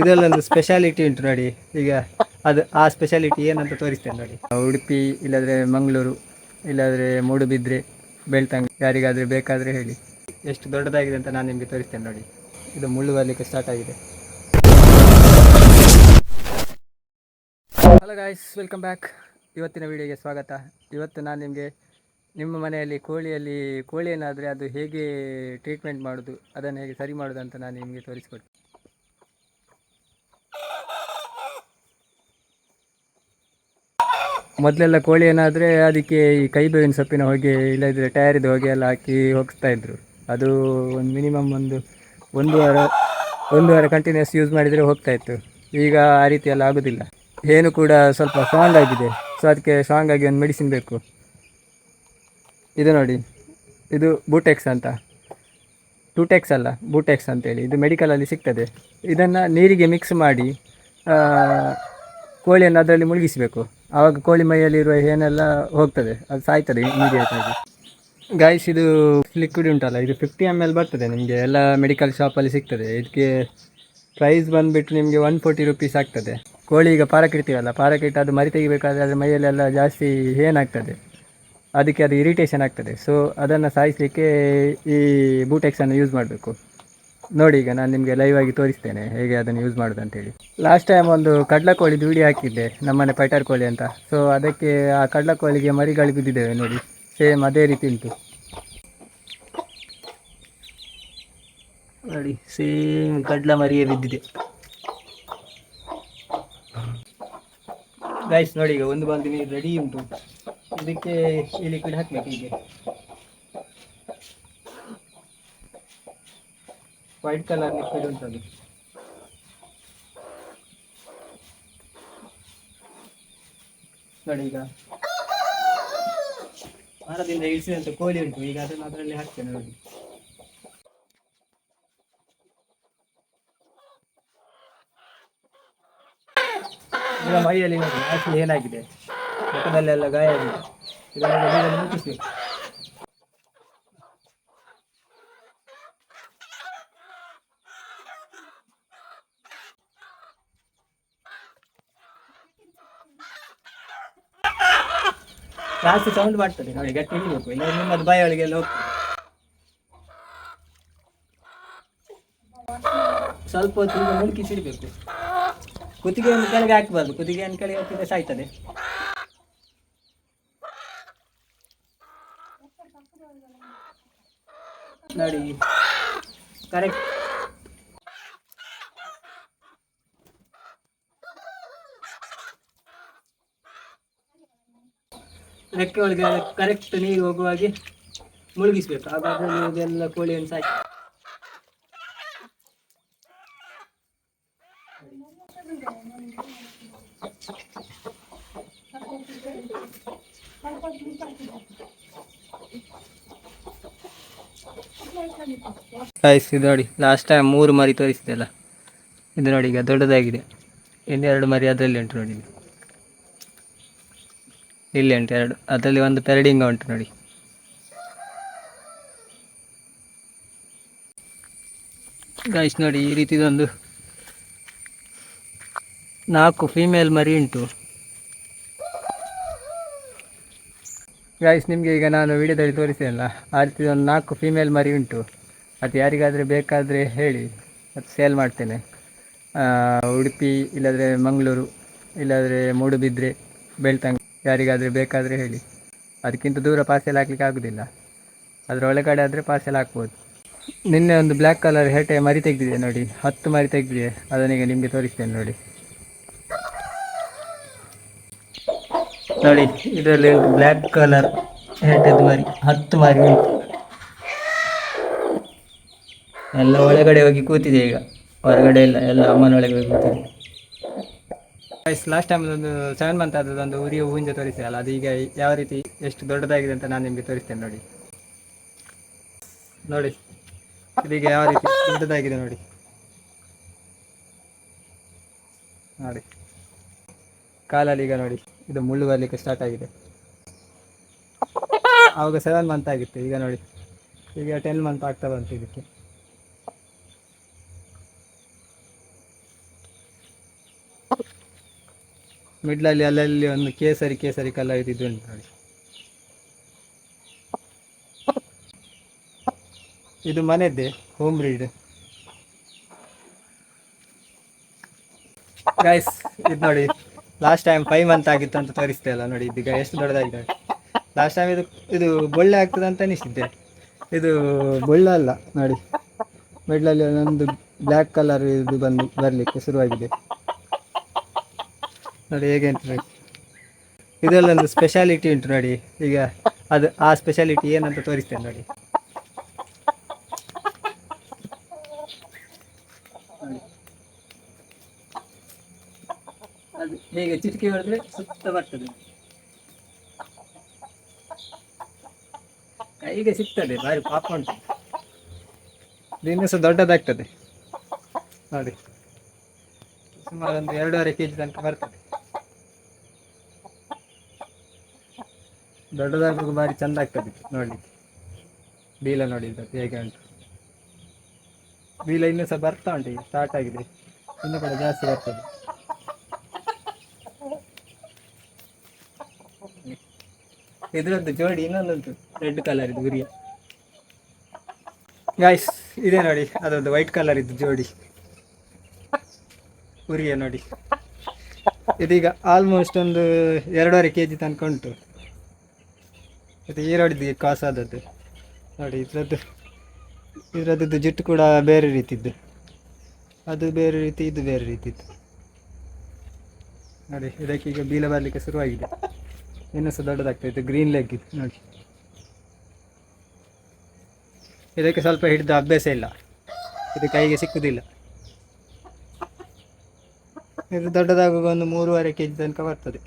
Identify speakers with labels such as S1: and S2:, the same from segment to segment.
S1: ಇದರಲ್ಲೊಂದು speciality ಉಂಟು ನೋಡಿ. ಈಗ ಅದು ಆ ಸ್ಪೆಷಾಲಿಟಿ ಏನಂತ ತೋರಿಸ್ತೇನೆ ನೋಡಿ. ಉಡುಪಿ ಇಲ್ಲಾಂದರೆ ಮಂಗಳೂರು ಇಲ್ಲಾಂದರೆ ಮೂಡುಬಿದ್ರೆ ಬೆಳ್ತಂಗಡಿ ಯಾರಿಗಾದರೂ ಬೇಕಾದರೆ ಹೇಳಿ. ಎಷ್ಟು ದೊಡ್ಡದಾಗಿದೆ ಅಂತ ನಾನು ನಿಮಗೆ ತೋರಿಸ್ತೇನೆ ನೋಡಿ. ಇದು ಮುಳ್ಳು ಬರಲಿಕ್ಕೆ ಸ್ಟಾರ್ಟ್ ಆಗಿದೆ. Hello guys, welcome back. ಇವತ್ತಿನ ವಿಡಿಯೋಗೆ ಸ್ವಾಗತ. ಇವತ್ತು ನಾನು ನಿಮಗೆ ನಿಮ್ಮ ಮನೆಯಲ್ಲಿ ಕೋಳಿ ಏನಾದರೆ ಅದು ಹೇಗೆ ಟ್ರೀಟ್ಮೆಂಟ್ ಮಾಡೋದು, ಅದನ್ನು ಹೇಗೆ ಸರಿ ಮಾಡೋದು ಅಂತ ನಾನು ನಿಮಗೆ ತೋರಿಸ್ಕೊಡ್ತೀನಿ. ಮೊದಲೆಲ್ಲ ಕೋಳಿ ಏನಾದರೆ ಅದಕ್ಕೆ ಈ ಕೈಬೇವಿನ ಸೊಪ್ಪಿನ ಹೊಗೆ ಇಲ್ಲದಿದ್ದರೆ ಟಯರಿದ ಹೊಗೆ ಎಲ್ಲ ಹಾಕಿ ಹೋಗಿಸ್ತಾ ಇದ್ರು. ಅದು ಒಂದು ಮಿನಿಮಮ್ ಒಂದು ವಾರ ಕಂಟಿನ್ಯೂಸ್ ಯೂಸ್ ಮಾಡಿದರೆ ಹೋಗ್ತಾಯಿತ್ತು. ಈಗ ಆ ರೀತಿ ಎಲ್ಲ ಆಗೋದಿಲ್ಲ. ಏನು ಕೂಡ ಸ್ವಲ್ಪ ಸ್ಟ್ರಾಂಗ್ ಆಗಿದೆ. ಸೊ ಅದಕ್ಕೆ ಸ್ಟ್ರಾಂಗ್ ಆಗಿ ಒಂದು ಮೆಡಿಸಿನ್ ಬೇಕು. ಇದು ನೋಡಿ, ಇದು ಬೂಟೆಕ್ಸ್ ಅಂತ, ಟೂಟೆಕ್ಸ್ ಅಲ್ಲ ಬೂಟೆಕ್ಸ್ ಅಂತೇಳಿ, ಇದು ಮೆಡಿಕಲಲ್ಲಿ ಸಿಗ್ತದೆ. ಇದನ್ನು ನೀರಿಗೆ ಮಿಕ್ಸ್ ಮಾಡಿ ಕೋಳಿಯನ್ನು ಅದರಲ್ಲಿ ಮುಳುಗಿಸಬೇಕು. ಆವಾಗ ಕೋಳಿ ಮೈಯಲ್ಲಿರುವ ಏನೆಲ್ಲ ಹೋಗ್ತದೆ, ಅದು ಸಾಯ್ತದೆ ಇಮಿಡಿಯೇಟ್ ಆಗಿ. ಗಾಯ್ಸ್, ಇದು ಲಿಕ್ವಿಡ್ ಉಂಟಲ್ಲ, ಇದು 50 ml ಬರ್ತದೆ. ನಿಮಗೆ ಎಲ್ಲ ಮೆಡಿಕಲ್ ಶಾಪಲ್ಲಿ ಸಿಗ್ತದೆ. ಇದಕ್ಕೆ ಪ್ರೈಸ್ ಬಂದುಬಿಟ್ಟು ನಿಮಗೆ 140 ರುಪೀಸ್ ಆಗ್ತದೆ. ಕೋಳಿ ಈಗ ಪಾರಕ್ಕಿಡ್ತೀವಲ್ಲ, ಪಾರಕ್ಕಿಟ್ಟು ಅದು ಮರಿ ತೆಗಿಬೇಕಾದ್ರೆ ಅದರ ಮೈಯಲ್ಲೆಲ್ಲ ಜಾಸ್ತಿ ಏನಾಗ್ತದೆ, ಅದಕ್ಕೆ ಅದು ಇರಿಟೇಷನ್ ಆಗ್ತದೆ. ಸೊ ಅದನ್ನು ಸಾಯಿಸಲಿಕ್ಕೆ ಈ ಬೂಟೆಕ್ಸನ್ನು ಯೂಸ್ ಮಾಡಬೇಕು. ನೋಡಿ, ಈಗ ನಾನು ನಿಮಗೆ ಲೈವ್ ಆಗಿ ತೋರಿಸ್ತೇನೆ ಹೇಗೆ ಅದನ್ನು ಯೂಸ್ ಮಾಡೋದು ಅಂತೇಳಿ. ಲಾಸ್ಟ್ ಟೈಮ್ ಒಂದು ಕಡ್ಲಕೋಳಿದು ವಿಡಿಯೋ ಹಾಕಿದ್ದೆ, ನಮ್ಮನೆ ಪೈಟರ್ ಕೋಳಿ ಅಂತ. ಸೊ ಅದಕ್ಕೆ ಆ ಕಡ್ಲಕೋಳಿಗೆ ಮರಿಗಳು ಬಿದ್ದಿದ್ದೇವೆ ನೋಡಿ, ಸೇಮ್ ಅದೇ ರೀತಿ ಉಂಟು ನೋಡಿ. ಸೇಮ್ ಕಡ್ಲ ಮರಿಯೇ ಬಿದ್ದಿದೆ ಗೈಸ್. ನೋಡಿ, ಈಗ ಒಂದು ಬಾಲ್ದಿ ನೀರು ರೆಡಿ ಉಂಟು. ಇದಕ್ಕೆ ಈ ಲಿಕ್ವಿಡ್ ಹಾಕ್ಬೇಕು. ಹೀಗೆ ವೈಟ್ ಕಲರ್ ಲಿಕ್ವಿಡ್ ಉಂಟದು. ನೋಡಿ, ಈಗ ಮರದಿಂದ ಇಳಿಸಿದಂತ ಕೋಳಿ ಉಂಟು. ಈಗ ಅದನ್ನು ಅದರಲ್ಲಿ ಹಾಕ್ತೇನೆ ನೋಡಿ. ಈಗ ಮೈಯಲ್ಲಿ ನೋಡಿ ಆಕ್ಚುಲಿ ಏನಾಗಿದೆ, ಮುಖದಲ್ಲೆಲ್ಲ ಗಾಯ ಆಗಿದೆ. ಇದನ್ನು ಮುಟ್ಟಿಸ್ಬೇಕು. ಜಾಸ್ತಿ ಸೌಂಡ್ ಮಾಡ್ತದೆ ನೋಡಿ, ಗಟ್ಟಿ ಹಿಡಿಬೇಕು, ಇಲ್ಲ ನಿಮ್ಮದು ಬಾಯಿ ಒಳಗೆಲ್ಲ ಹೋಗ್ತದೆ. ಸ್ವಲ್ಪ ಹೊತ್ತು ಮುಳುಕಿಸಿಡ್ಬೇಕು. ಕುತ್ತಿಗೆಯನ್ನು ಕೆಳಗೆ ಹಾಕಬಾರ್ದು, ಕುತ್ತಿಗೆಯನ್ನು ಕೆಳಗೆ ಹಾಕಿದ್ರೆ ಸಾಯ್ತದೆ. ನೋಡಿ, ಕರೆಕ್ಟ್ ರೆಕ್ಕೆ ಒಳಗೆ ಕರೆಕ್ಟ್ ನೀರು ಹೋಗುವಾಗೆ ಮುಳುಗಿಸ್ಬೇಕು. ಹಾಗಾದ್ರೆ ಇದೆಲ್ಲ ಕೋಳಿಯನ್ನು ಸಾಕಿ. ಇದು ನೋಡಿ, ಲಾಸ್ಟ್ ಟೈಮ್ 3 ಮರಿ ತೋರಿಸಿದೆಲ್ಲ, ಇದು ನೋಡಿ ಈಗ ದೊಡ್ಡದಾಗಿದೆ. ಇನ್ನು 2 ಮರಿ ಅದರಲ್ಲಿ ಉಂಟು ನೋಡಿ. ಇಲ್ಲಿ ಉಂಟು 2, ಅದರಲ್ಲಿ ಒಂದು ಪೆರಡಿಂಗ ಉಂಟು ನೋಡಿ. ಗೈಸ್ ನೋಡಿ, ಈ ರೀತಿದೊಂದು 4 ಫೀಮೇಲ್ ಮರಿ ಉಂಟು. ಗೈಸ್, ನಿಮಗೆ ಈಗ ನಾನು ವಿಡಿಯೋದಲ್ಲಿ ತೋರಿಸಿದೆಲ್ಲ ಆ ರೀತಿ ಒಂದು 4 ಫೀಮೇಲ್ ಮರಿ ಉಂಟು. ಅದು ಯಾರಿಗಾದರೆ ಬೇಕಾದರೆ ಹೇಳಿ, ಅದು ಸೇಲ್ ಮಾಡ್ತೇನೆ. ಉಡುಪಿ ಇಲ್ಲಾಂದರೆ ಮಂಗಳೂರು ಇಲ್ಲಾಂದರೆ ಮೂಡುಬಿದ್ರೆ ಬೆಳ್ತಂಗಡಿ ಯಾರಿಗಾದರೆ ಬೇಕಾದರೆ ಹೇಳಿ. ಅದಕ್ಕಿಂತ ದೂರ ಪಾರ್ಸೆಲ್ ಹಾಕ್ಲಿಕ್ಕೆ ಆಗೋದಿಲ್ಲ, ಅದರ ಒಳಗಡೆ ಆದರೆ ಪಾರ್ಸೆಲ್ ಹಾಕ್ಬೋದು. ನಿನ್ನೆ ಒಂದು ಬ್ಲ್ಯಾಕ್ ಕಲರ್ ಹೆಟೆ ಮರಿ ತೆಗೆದಿದೆ ನೋಡಿ, 10 ಮರಿ ತೆಗೆದಿದೆ. ಅದನ್ನೀಗ ನಿಮಗೆ ತೋರಿಸ್ತೇನೆ ನೋಡಿ. ನೋಡಿ, ಇದರಲ್ಲಿ ಬ್ಲ್ಯಾಕ್ ಕಲರ್ ಹೆಟೆದು ಮರಿ 10 ಮರಿ ಉಂಟು. ಎಲ್ಲ ಒಳಗಡೆ ಹೋಗಿ ಕೂತಿದೆ. ಈಗ ಹೊರಗಡೆ ಇಲ್ಲ, ಎಲ್ಲ ಅಮ್ಮನ ಒಳಗೆ ಹೋಗಿ ಕೂತಿದೆ. ಲಾಸ್ಟ್ ಟೈಮ್ ಒಂದು 7 ಮಂತ್ ಆದದೊಂದು ಉರಿಯ ಹೂವಿಂದ ತೋರಿಸಿದಲ್ಲ, ಅದು ಈಗ ಯಾವ ರೀತಿ ಎಷ್ಟು ದೊಡ್ಡದಾಗಿದೆ ಅಂತ ನಾನು ನಿಮಗೆ ತೋರಿಸ್ತೇನೆ ನೋಡಿ. ನೋಡಿ, ಇದೀಗ ಯಾವ ರೀತಿ ದೊಡ್ಡದಾಗಿದೆ ನೋಡಿ. ನೋಡಿ, ಕಾಲಲ್ಲಿ ಈಗ ನೋಡಿ, ಇದು ಮುಳ್ಳು ಬರಲಿಕ್ಕೆ ಸ್ಟಾರ್ಟ್ ಆಗಿದೆ. ಆವಾಗ 7 ಮಂತ್ ಆಗಿತ್ತು, ಈಗ ನೋಡಿ ಈಗ 10 ಮಂತ್ ಆಗ್ತಾ ಬಂತು ಇದಕ್ಕೆ. ಮಿಡ್ಲಲ್ಲಿ ಅಲ್ಲಲ್ಲಿ ಒಂದು ಕೇಸರಿ ಕೇಸರಿ ಕಲರ್ ಇದು ಉಂಟು ನೋಡಿ. ಇದು ಮನೆದ್ದೆ, ಹೋಮ್ ಬ್ರೀಡ್. ಗೈಸ್ ಇದು ನೋಡಿ, ಲಾಸ್ಟ್ ಟೈಮ್ 5 ಮಂತ್ ಆಗಿತ್ತು ಅಂತ ತೋರಿಸ್ತೆ ಅಲ್ಲ ನೋಡಿ, ಇದೀಗ ಎಷ್ಟು ದೊಡ್ಡದಾಗಿದೆ. ಲಾಸ್ಟ್ ಟೈಮ್ ಇದು ಬೊಳ್ಳೆ ಆಗ್ತದೆ ಅಂತ ಅನಿಸಿದ್ದೆ, ಇದು ಬೊಳ್ಳೆ ಅಲ್ಲ ನೋಡಿ. ಮಿಡ್ಲಲ್ಲಿ ಒಂದು ಬ್ಲ್ಯಾಕ್ ಕಲರ್ ಇದು ಬರಲಿಕ್ಕೆ ಶುರುವಾಗಿದೆ ನೋಡಿ, ಹೇಗೆ ಉಂಟು ನೋಡಿ. ಇದರಲ್ಲೊಂದು ಸ್ಪೆಷಾಲಿಟಿ ಉಂಟು ನೋಡಿ. ಈಗ ಅದು ಆ ಸ್ಪೆಷಾಲಿಟಿ ಏನಂತ ತೋರಿಸ್ತೇನೆ ನೋಡಿ. ಅದು ಹೇಗೆ ಚಿಟಿಕೆ ಹೊಡೆದ್ರೆ ಸುತ್ತ ಬರ್ತದೆ, ಕೈಗೆ ಸಿಗ್ತದೆ, ಭಾರಿ ಪಾಪ ಉಂಟು. ದಿನ ಸಹ ದೊಡ್ಡದಾಗ್ತದೆ ನೋಡಿ, ಸುಮಾರು ಒಂದು 2.5 kg ತನಕ ಬರ್ತದೆ. ದೊಡ್ಡದಾಗುವಾಗ ಭಾರಿ ಚಂದ ಆಗ್ತದೆ ನೋಡಿ. ಬೀಲ ನೋಡಿ ಹೇಗೆ ಉಂಟು. ಬೀಲ ಇನ್ನೂ ಸಹ ಬರ್ತಾ ಉಂಟು, ಈಗ ಸ್ಟಾರ್ಟ್ ಆಗಿದೆ, ಇನ್ನೂ ಕೂಡ ಜಾಸ್ತಿ ಬರ್ತದೆ. ಇದರದ್ದು ಜೋಡಿ ಇನ್ನೊಂದುಂಟು, ರೆಡ್ ಕಲರ್ ಇದು ಉರಿಯ. ಗಾಯ್ಸ್ ಇದೇ ನೋಡಿ, ಅದೊಂದು ವೈಟ್ ಕಲರ್ ಇದ್ದು ಜೋಡಿ ಉರಿಯ ನೋಡಿ. ಇದೀಗ ಆಲ್ಮೋಸ್ಟ್ ಒಂದು 2.5 kg ತನಕ ಉಂಟು. ಇದು ಈರೋಡಿದ್ದು ಕಾಸು ಆದದ್ದು ನೋಡಿ. ಇದರದ್ದು ಜುಟ್ಟು ಕೂಡ ಬೇರೆ ರೀತಿದ್ದು, ಅದು ಬೇರೆ ರೀತಿ, ಇದು ಬೇರೆ ರೀತಿದ್ದು ನೋಡಿ. ಇದಕ್ಕೀಗ ಬೀಲ ಬರಲಿಕ್ಕೆ ಶುರುವಾಗಿದೆ, ಇನ್ನೂ ಸಹ ದೊಡ್ಡದಾಗ್ತಾಯಿತ್ತು. ಗ್ರೀನ್ ಲೆಗ್ ಇದು ನೋಡಿ. ಇದಕ್ಕೆ ಸ್ವಲ್ಪ ಹಿಡಿದು ಅಭ್ಯಾಸ ಇಲ್ಲ, ಇದು ಕೈಗೆ ಸಿಕ್ಕುವುದಿಲ್ಲ. ಇದು ದೊಡ್ಡದಾಗುವಾಗ ಒಂದು 3.5 kg ತನಕ ಬರ್ತದೆ.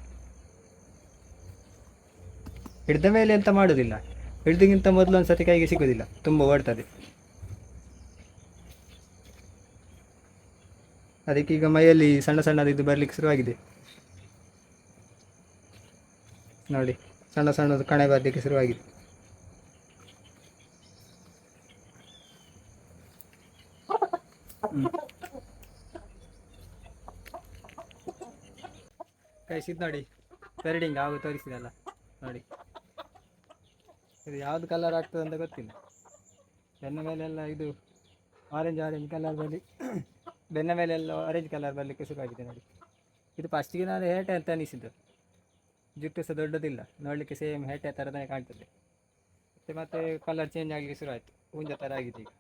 S1: ಹಿಡಿದ ಮೇಲೆ ಎಂತ ಮಾಡೋದಿಲ್ಲ, ಹಿಡಿದಕ್ಕಿಂತ ಮೊದಲು ಒಂದು ಸತಿ ಕೈಗೆ ಸಿಗೋದಿಲ್ಲ, ತುಂಬ ಓಡ್ತದೆ. ಅದಕ್ಕೀಗ ಮೈಯಲ್ಲಿ ಸಣ್ಣ ಸಣ್ಣದು ಇದು ಬರಲಿಕ್ಕೆ ಶುರುವಾಗಿದೆ ನೋಡಿ. ಸಣ್ಣ ಸಣ್ಣದು ಕಣೆ ಬರಲಿಕ್ಕೆ ಶುರುವಾಗಿದೆ. ಕೈಸಿದ್ದು ನೋಡಿ, ಪೆರಡಿಂಗ್ ಆಗ ತೋರಿಸಿದಲ್ಲ ನೋಡಿ. ಇದು ಯಾವುದು ಕಲರ್ ಆಗ್ತದೆ ಅಂತ ಗೊತ್ತಿಲ್ಲ. ಬೆನ್ನ ಮೇಲೆಲ್ಲ ಇದು ಆರೆಂಜ್ ಕಲರ್ ಬೆನ್ನ ಮೇಲೆಲ್ಲ ಆರೆಂಜ್ ಕಲರ್ ಬರಲಿಕ್ಕೆ ಶುರುವಾಗಿದೆ ನೋಡಿ. ಇದು ಫಸ್ಟಿಗೆ ನಾನು ಹೇಟೆ ಅಂತ ಅನಿಸಿದ್ದು, ಜುಟ್ಟು ಸಹ ದೊಡ್ಡದಿಲ್ಲ, ನೋಡಲಿಕ್ಕೆ ಸೇಮ್ ಹೇಟೆ ಥರನೇ ಕಾಣ್ತದೆ. ಮತ್ತೆ ಕಲರ್ ಚೇಂಜ್ ಆಗಲಿಕ್ಕೆ ಶುರುವಾಯಿತು, ಹುಂಜ ಥರ ಆಗಿದೆ ಈಗ.